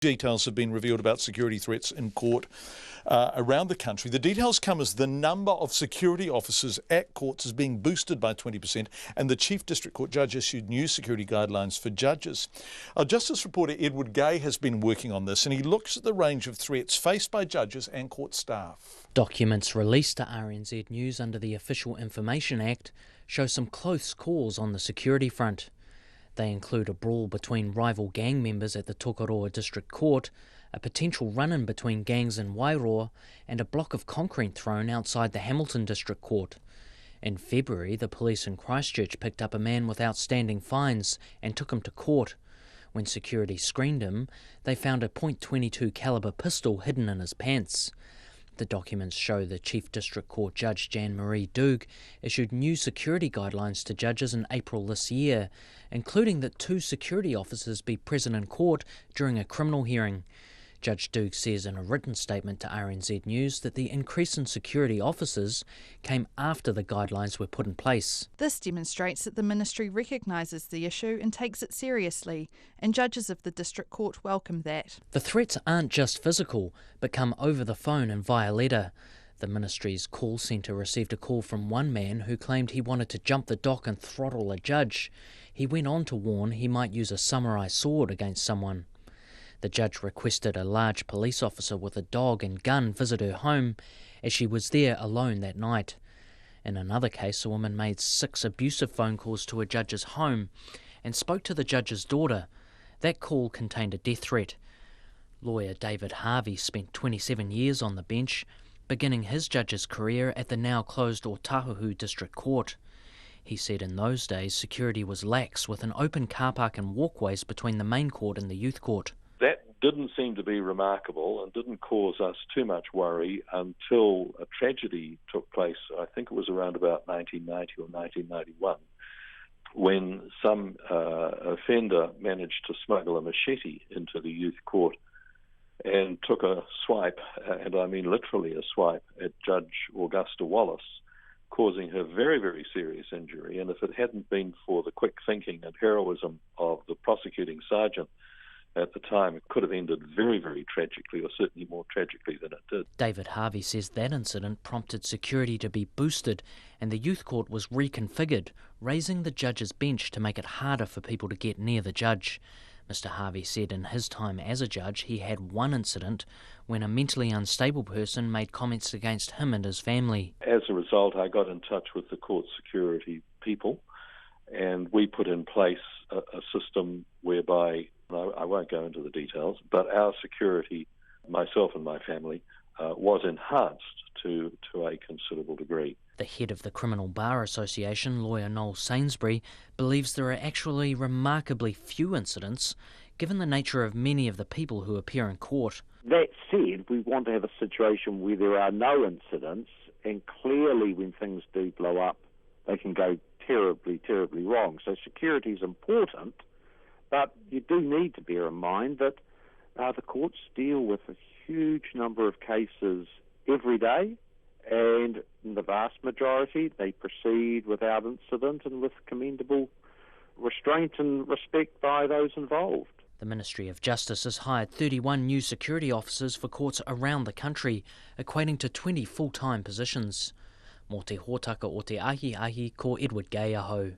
Details have been revealed about security threats in court around the country. The details come as the number of security officers at courts is being boosted by 20%, and the Chief District Court Judge issued new security guidelines for judges. Our Justice reporter Edward Gay has been working on this, and he looks at the range of threats faced by judges and court staff. Documents released to RNZ News under the Official Information Act show some close calls on the security front. They include a brawl between rival gang members at the Tokoroa District Court, a potential run-in between gangs in Wairoa, and a block of concrete thrown outside the Hamilton District Court. In February, the police in Christchurch picked up a man with outstanding fines and took him to court. When security screened him, they found a .22 caliber pistol hidden in his pants. The documents show the Chief District Court Judge Jan-Marie Doogue issued new security guidelines to judges in April this year, including that 2 security officers be present in court during a criminal hearing. Judge Doogue says in a written statement to RNZ News that the increase in security officers came after the guidelines were put in place. This demonstrates that the Ministry recognises the issue and takes it seriously, and judges of the District Court welcome that. The threats aren't just physical, but come over the phone and via letter. The Ministry's call centre received a call from one man who claimed he wanted to jump the dock and throttle a judge. He went on to warn he might use a samurai sword against someone. The judge requested a large police officer with a dog and gun visit her home, as she was there alone that night. In another case, a woman made 6 abusive phone calls to a judge's home and spoke to the judge's daughter. That call contained a death threat. Lawyer David Harvey spent 27 years on the bench, beginning his judge's career at the now-closed Otahuhu District Court. He said in those days security was lax, with an open car park and walkways between the main court and the youth court. That didn't seem to be remarkable and didn't cause us too much worry until a tragedy took place. I think it was around about 1990 or 1991, when some offender managed to smuggle a machete into the youth court and took a swipe, and I mean literally a swipe, at Judge Augusta Wallace, causing her very, very serious injury. And if it hadn't been for the quick thinking and heroism of the prosecuting sergeant at the time, it could have ended very, very tragically, or certainly more tragically than it did. David Harvey says that incident prompted security to be boosted and the youth court was reconfigured, raising the judge's bench to make it harder for people to get near the judge. Mr. Harvey said in his time as a judge he had one incident when a mentally unstable person made comments against him and his family. As a result, I got in touch with the court security people, and we put in place a system whereby, I won't go into the details, but our security, myself and my family, was enhanced to a considerable degree. The head of the Criminal Bar Association, lawyer Noel Sainsbury, believes there are actually remarkably few incidents, given the nature of many of the people who appear in court. That said, we want to have a situation where there are no incidents, and clearly when things do blow up, they can go terribly, terribly wrong. So security is important, but you do need to bear in mind that the courts deal with a huge number of cases every day, and in the vast majority they proceed without incident and with commendable restraint and respect by those involved. The Ministry of Justice has hired 31 new security officers for courts around the country, equating to 20 full-time positions. Mō te hōtaka o te ahi ko Edward Gay aho.